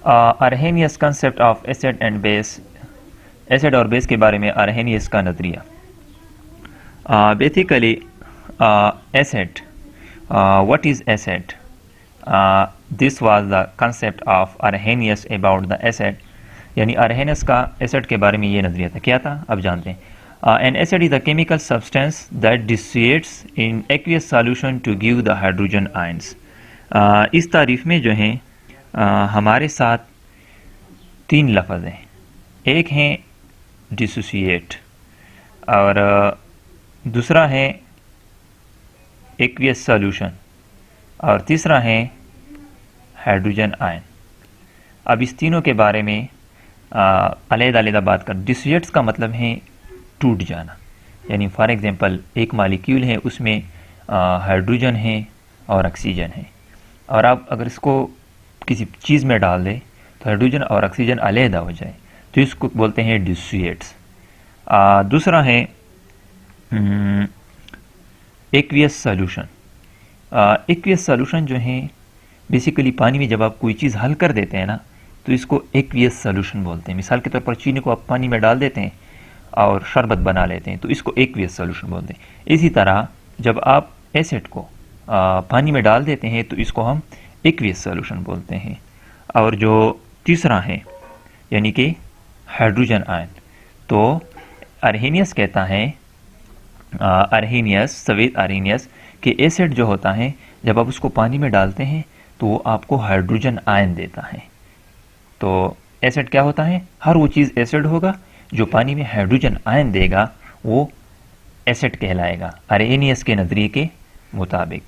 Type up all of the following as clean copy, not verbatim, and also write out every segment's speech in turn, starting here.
Arrhenius concept of acid and base, acid और base के बारे में अरहेनियस का नजरिया। Basically acid, what is acid? This was the concept of Arrhenius about the acid, यानी Arrhenius का एसिड के बारे में ये नजरिया था। क्या था अब जानते हैं। An acid is a chemical substance that dissociates in aqueous solution to give the hydrogen ions. इस तारीफ में जो है हमारे साथ तीन लफ्ज़ हैं। एक है डिसोसिएट और दूसरा है एक्वियस सॉल्यूशन और तीसरा है हाइड्रोजन आयन। अब इस तीनों के बारे में अलग-अलग बात कर। डिसोसिएट्स का मतलब है टूट जाना, यानी फॉर एग्जांपल एक मॉलिक्यूल है उसमें हाइड्रोजन है और ऑक्सीजन है, और आप अगर इसको किसी चीज़ में डाल दें तो हाइड्रोजन और ऑक्सीजन अलग हो जाए तो इसको बोलते हैं डिसोसिएट्स। दूसरा है एक्वियस सॉल्यूशन। एक्वियस सॉल्यूशन जो है बेसिकली पानी में जब आप कोई चीज़ हल कर देते हैं ना तो इसको एक्वियस सॉल्यूशन बोलते हैं। मिसाल के तौर पर चीनी को आप पानी में डाल देते हैं और शरबत बना लेते हैं तो इसको एक्वियस सॉल्यूशन बोलते हैं। इसी तरह जब आप एसिड को पानी में डाल देते हैं तो इसको हम एक्वियस सॉल्यूशन बोलते हैं। और जो तीसरा है यानी कि हाइड्रोजन आयन, तो अरहेनियस कहता है, अरहेनियस सवेद अरहेनियस कि एसिड जो होता है जब आप उसको पानी में डालते हैं तो वो आपको हाइड्रोजन आयन देता है। तो एसिड क्या होता है? हर वो चीज़ एसिड होगा जो पानी में हाइड्रोजन आयन देगा वो एसिड कहलाएगा अरहेनियस के नज़रिए के मुताबिक।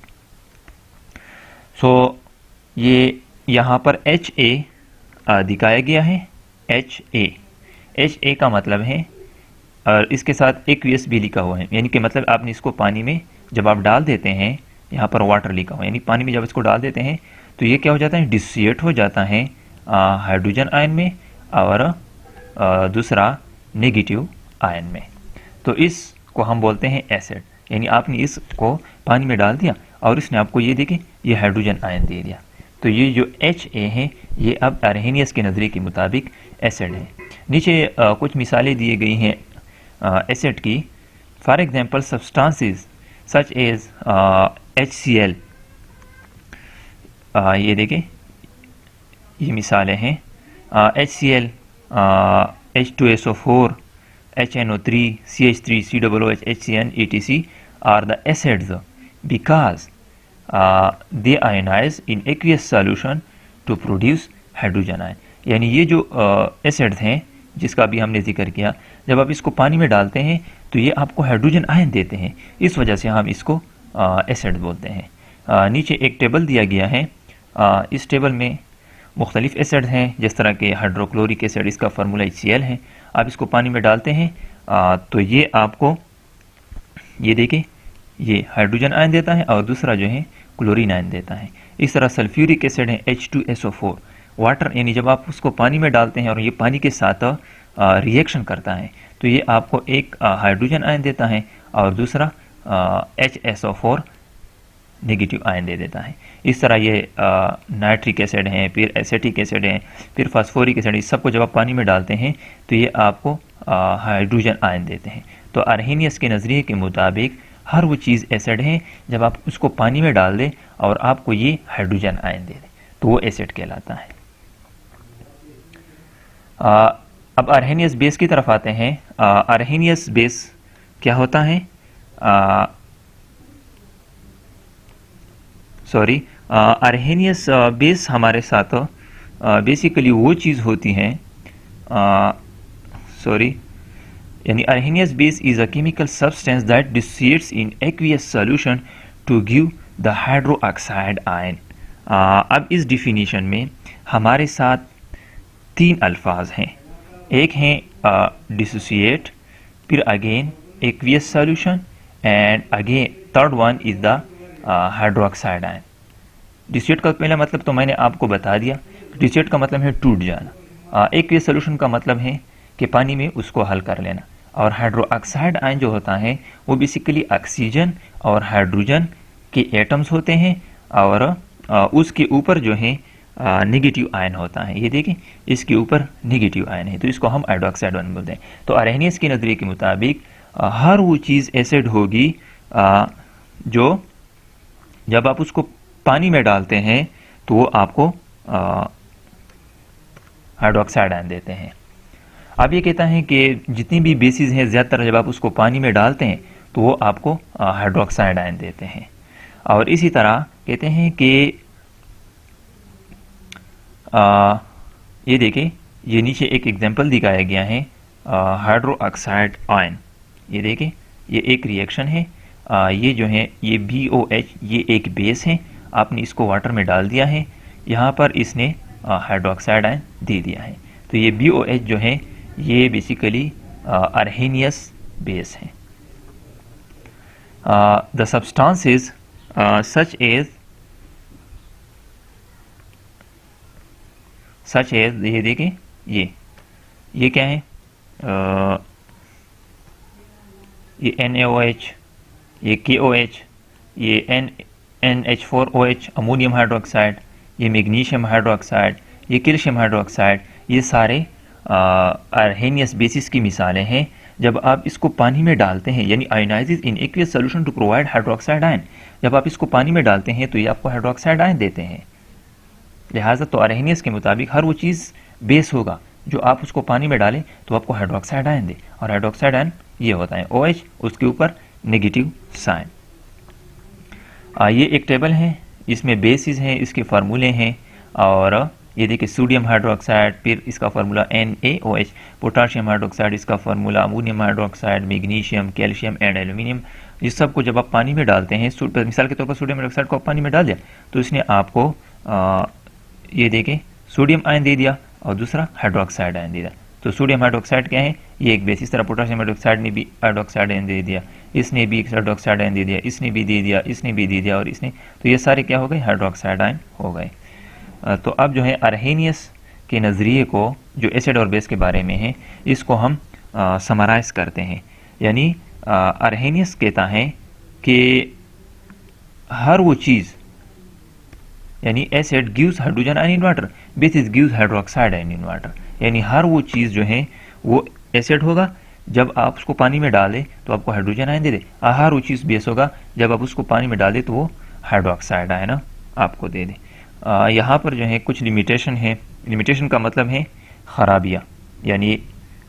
सो ये यहाँ पर HA दिखाया गया है। HA का मतलब है, और इसके साथ एक्वियस भी लिखा हुआ है, यानी कि मतलब आपने इसको पानी में जब आप डाल देते हैं, यहाँ पर वाटर लिखा हुआ है, यानी पानी में जब इसको डाल देते हैं तो ये क्या हो जाता है? डिसोसिएट हो जाता है हाइड्रोजन आयन में और दूसरा नेगेटिव आयन में। तो इसको हम बोलते हैं एसिड, यानी आपने इसको पानी में डाल दिया और इसने आपको ये देखे ये हाइड्रोजन आयन दे दिया। तो ये जो HA है ये अब अरहेनियस के नज़रिए के मुताबिक एसिड है। नीचे कुछ मिसालें दी गई हैं एसिड की। For example substances such as HCl, ये देखें ये मिसालें हैं। HCl, H2SO4, HNO3, CH3, COOH, HCN, etc. are the acids because they ionize in aqueous solution to produce hydrogen ion। यानी ये जो एसिड्स हैं जिसका भी हमने जिक्र किया, जब आप इसको पानी में डालते हैं तो ये आपको हाइड्रोजन आयन देते हैं, इस वजह से हम इसको एसिड बोलते हैं। नीचे एक टेबल दिया गया है। इस टेबल में मुख्तलिफ एसिड हैं, जिस तरह के हाइड्रोक्लोरिक एसिड, इसका फार्मूला HCl है। आप इसको पानी में डालते हैं तो ये आपको ये देखें ये हाइड्रोजन आयन देता है और दूसरा जो है क्लोरीन आयन देता है। इस तरह सल्फ्यूरिक एसिड है H2SO4, वाटर, यानी जब आप उसको पानी में डालते हैं और ये पानी के साथ रिएक्शन करता है तो ये आपको एक हाइड्रोजन आयन देता है और दूसरा HSO4 नेगेटिव आयन दे देता है। इस तरह ये नाइट्रिक एसिड हैं, फिर एसिटिक एसिड हैं, फिर फास्फोरिक एसिड, इस सबको जब आप पानी में डालते हैं तो ये आपको हाइड्रोजन आयन देते हैं। तो अरहेनियस के नज़रिए के मुताबिक हर वो चीज़ एसिड है जब आप उसको पानी में डाल दें और आपको ये हाइड्रोजन आयन दे दें तो वो एसिड कहलाता है। अब अरहेनियस बेस की तरफ आते हैं। अरहेनियस बेस क्या होता है? अरहेनियस बेस हमारे साथ बेसिकली वो चीज़ होती है, यानी Arrhenius base is a chemical substance that dissociates in aqueous solution to give the hydroxide ion. अब इस डिफिनीशन में हमारे साथ तीन अल्फाज हैं। एक है डिसोसिएट, फिर again aqueous solution and again third one is the hydroxide ion. Dissociate का पहला मतलब तो मैंने आपको बता दिया। डिसोसिएट का मतलब है टूट जाना। एक्वियस सॉल्यूशन का मतलब है कि पानी में उसको हल कर लेना। और हाइड्रो ऑक्साइड आयन जो होता है वो बेसिकली ऑक्सीजन और हाइड्रोजन के एटम्स होते हैं और उसके ऊपर जो है नेगेटिव आयन होता है। ये देखें, इसके ऊपर नेगेटिव आयन है, तो इसको हम हाइड्रोक्साइड आयन बोलते हैं। तो अरहेनियस के नज़रिए के मुताबिक हर वो चीज़ एसिड होगी जो जब आप उसको पानी में डालते हैं तो वो आपको हाइड्रोक्साइड आयन देते हैं। अब ये कहता है कि जितनी भी बेसिस हैं ज़्यादातर जब आप उसको पानी में डालते हैं तो वो आपको हाइड्रोक्साइड आयन देते हैं। और इसी तरह कहते हैं कि ये देखें, ये नीचे एक एग्जांपल दिखाया गया है हाइड्रो ऑक्साइड आयन। ये देखें, ये एक रिएक्शन है, ये जो है ये BOH, ये एक बेस है, आपने इसको वाटर में डाल दिया है, यहाँ पर इसने हाइड्रोक्साइड आयन दे दिया है। तो ये BOH जो है ये बेसिकली अरहेनियस बेस है। द सब्सटेंसेस सच एज ये देखें, ये क्या है, ये NaOH, ये KOH, ये NH4OH अमोनियम हाइड्रोक्साइड, ये मैग्नीशियम हाइड्रोक्साइड, ये कैल्शियम हाइड्रोक्साइड, ये सारे अरहेनियस बेसिस की मिसालें हैं। जब आप इसको पानी में डालते हैं, यानी ionizes in aqueous solution to provide hydroxide ion, जब आप इसको पानी में डालते हैं तो ये आपको हाइड्रोक्साइड आयन देते हैं। लिहाजा तो अरहेनियस के मुताबिक हर वो चीज़ बेस होगा जो आप उसको पानी में डालें तो आपको हाइड्रोक्साइड आयन दे, और हाइड्रोक्साइड आयन ये होता है OH, उसके ऊपर नेगेटिव साइन। ये एक टेबल है, इसमें बेसिस हैं, इसके फार्मूले हैं, और ये देखिए सोडियम हाइड्रोक्साइड, फिर इसका फार्मूला NaOH, पोटाशियम हाइड्रोक्साइड, इसका formula ammonium hydroxide, magnesium, calcium and aluminium. इस सब को जब आप पानी में डालते हैं, मिसाल के तौर पर सोडियम हाइड्रोक्साइड को आप पानी में डाल दिया तो इसने आपको ये देखें सोडियम आयन दे दिया और दूसरा हाइड्रोक्साइड आयन दे दिया। तो सोडियम हाइड्रोक्साइड क्या है, ये एक बेस। इस तरह पोटाशियम हाइड्रोक्साइड ने भी हाइड्रोक्साइड आयन दे दिया, इसने भी हाइड्रोक्साइड आयन दे दिया, इसने भी दे दिया, इसने भी दे दिया, और इसने, तो ये सारे क्या हो गए, हाइड्रोक्साइड आयन हो गए। तो अब जो है अरहेनियस के नज़रिए को जो एसिड और बेस के बारे में है, इसको हम समराइज करते हैं। यानी अरहेनियस कहता है कि हर वो चीज़, यानी acid gives hydrogen ion in water, basis gives hydroxide ion in water. यानी हर वो चीज़ जो है वो एसिड होगा, जब आप उसको पानी में डालें तो आपको हाइड्रोजन आयन दे दे। हर वो चीज़ बेस होगा, जब आप उसको पानी में डाल दें तो वो हाइड्रोक्साइड आयन आपको दे दे। यहाँ पर जो है कुछ लिमिटेशन है। लिमिटेशन का मतलब है खराबियाँ, यानी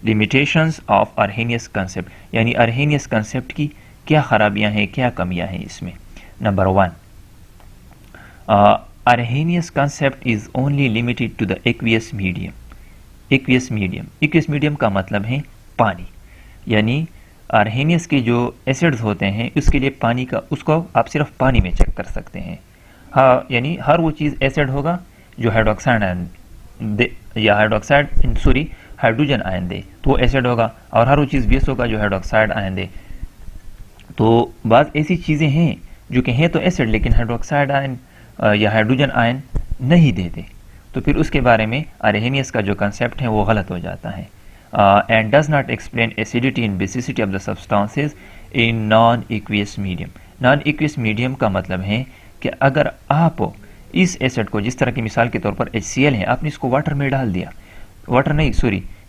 लिमिटेशंस ऑफ अरहेनियस कंसेप्ट, यानी अरहेनियस कंसेप्ट की क्या खराबियाँ हैं, क्या कमियाँ हैं इसमें। Number 1, Arrhenius concept is only limited to the aqueous medium. Aqueous medium, aqueous medium का मतलब है पानी, यानी अरहेनियस के जो एसिड्स होते हैं उसके लिए पानी का, उसको आप सिर्फ पानी में चेक कर सकते हैं। हाँ, यानी हर वो चीज़ एसिड होगा जो हाइड्रोक्साइड आयन दे, या हाइड्रोजन आयन दे तो वो एसिड होगा, और हर वो चीज़ बेस होगा जो हाइड्रोक्साइड आयन दे। तो बात ऐसी चीज़ें हैं जो कि हैं तो एसिड लेकिन हाइड्रोक्साइड आयन या हाइड्रोजन आयन नहीं देते, तो फिर उसके बारे में अरहेनियस का जो कंसेप्ट है वो गलत हो जाता है। And does not explain acidity and basicity of the substances in non aqueous medium. Non aqueous medium का मतलब है कि अगर आप इस एसिड को, जिस तरह की मिसाल के तौर पर HCl है, आपने इसको वाटर में डाल दिया,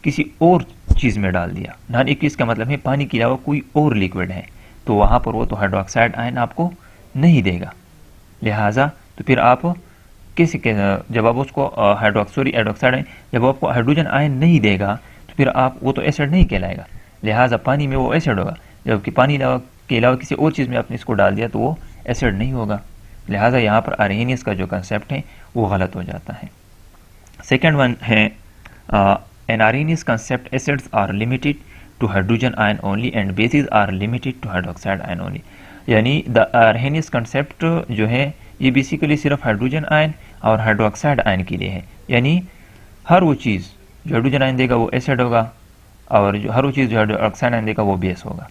किसी और चीज़ में डाल दिया, नॉन एक्वियस का मतलब है पानी के अलावा कोई और लिक्विड है, तो वहाँ पर वो तो हाइड्रोक्साइड आयन आपको नहीं देगा। लिहाजा तो फिर आप कैसे, जब आप उसको हाइड्रोक्साइड आयन, जब आपको हाइड्रोजन आयन नहीं देगा तो फिर आप, वो तो एसिड नहीं कहलाएगा। लिहाजा पानी में वो एसिड होगा, जबकि पानी के अलावा किसी और चीज़ में आपने इसको डाल दिया तो वो एसिड नहीं होगा। लिहाजा यहाँ पर अरहेनियस का जो कंसेप्ट है वो गलत हो जाता है। सेकेंड वन है an Arrhenius concept, acids are limited to hydrogen ion only and bases are limited to hydroxide ion only. यानी द अरहेनियस कंसेप्ट जो है ये बेसिकली सिर्फ हाइड्रोजन आयन और हाइड्रोक्साइड आयन के लिए है, यानी हर वो चीज़ जो हाइड्रोजन आयन देगा वो एसिड होगा, और जो हर वो चीज़ जो हाइड्रोक्साइड आयन देगा वो बेस होगा।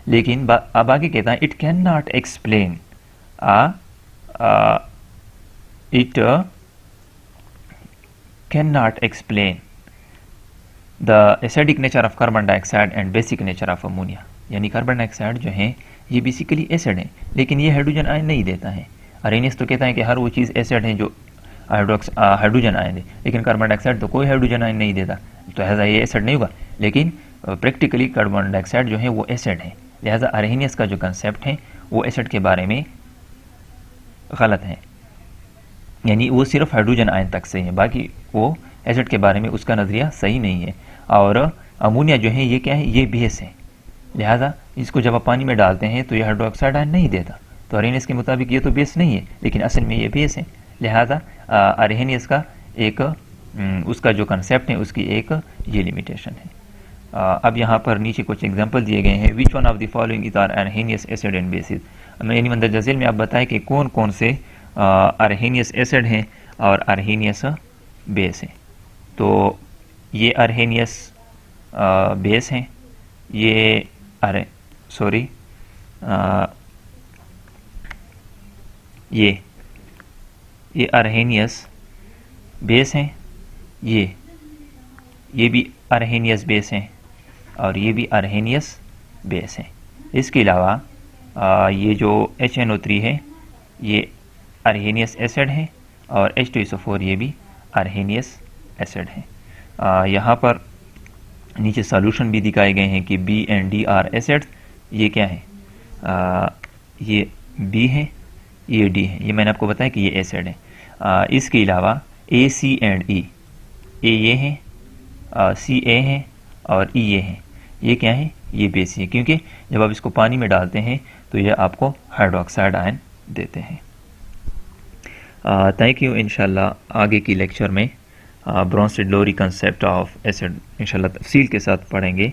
लेकिन अब आगे कहता है it can not explain the acidic nature of carbon dioxide and basic nature of ammonia. यानी कार्बन डाइऑक्साइड जो है ये बेसिकली एसिड है, लेकिन ये हाइड्रोजन आयन नहीं देता है। अरहेनियस तो कहता है कि हर वो चीज़ एसिड है जो हाइड्रोजन आयन दे, लेकिन कार्बन डाइऑक्साइड तो कोई हाइड्रोजन आयन नहीं देता, तो लिहाजा ये एसिड नहीं होगा। लेकिन प्रैक्टिकली कार्बन डाइऑक्साइड जो है वो एसिड है, लिहाजा अरहेनियस का जो कंसेप्ट है वो एसिड के बारे में गलत है, यानी वो सिर्फ हाइड्रोजन आयन तक से है, बाकी वो एसिड के बारे में उसका नज़रिया सही नहीं है। और अमोनिया जो है ये क्या है, ये बेस है, लिहाजा इसको जब आप पानी में डालते हैं तो ये हाइड्रोक्साइड आयन नहीं देता, तो अरहेनियस के मुताबिक ये तो बेस नहीं है, लेकिन असल में ये बेस है। लिहाजा अरहेनियस का एक उसका जो कंसेप्ट है उसकी एक ये लिमिटेशन है। अब यहाँ पर नीचे कुछ एग्जांपल दिए गए हैं। Which one of the following is are Arrhenius acid and bases, यानी मंदरजा झेल में आप बताएं कि कौन कौन से अरहेनियस एसिड हैं और अरहेनियस बेस हैं। तो ये अरहेनियस बेस हैं, ये ये अरहेनियस बेस हैं, ये भी अरहेनियस बेस हैं और ये भी अरहेनियस बेस हैं। इसके अलावा ये जो HNO3 है ये अरहेनियस एसिड है और H2SO4 ये भी अरहेनियस एसिड है। यहाँ पर नीचे सॉल्यूशन भी दिखाए गए हैं कि B and D are acids. ये क्या है, ये B है, ये D है, ये मैंने आपको बताया कि ये एसिड है। इसके अलावा A, C and E, A ये है, C A है और E ये है, ये क्या है, ये बेस है, क्योंकि जब आप इसको पानी में डालते हैं तो ये आपको हाइड्रोक्साइड आयन देते हैं। Thank you. इंशाल्लाह आगे की लेक्चर में ब्रॉन्स्टेड-लोरी कंसेप्ट ऑफ एसिड इंशाल्लाह तफसील के साथ पढ़ेंगे।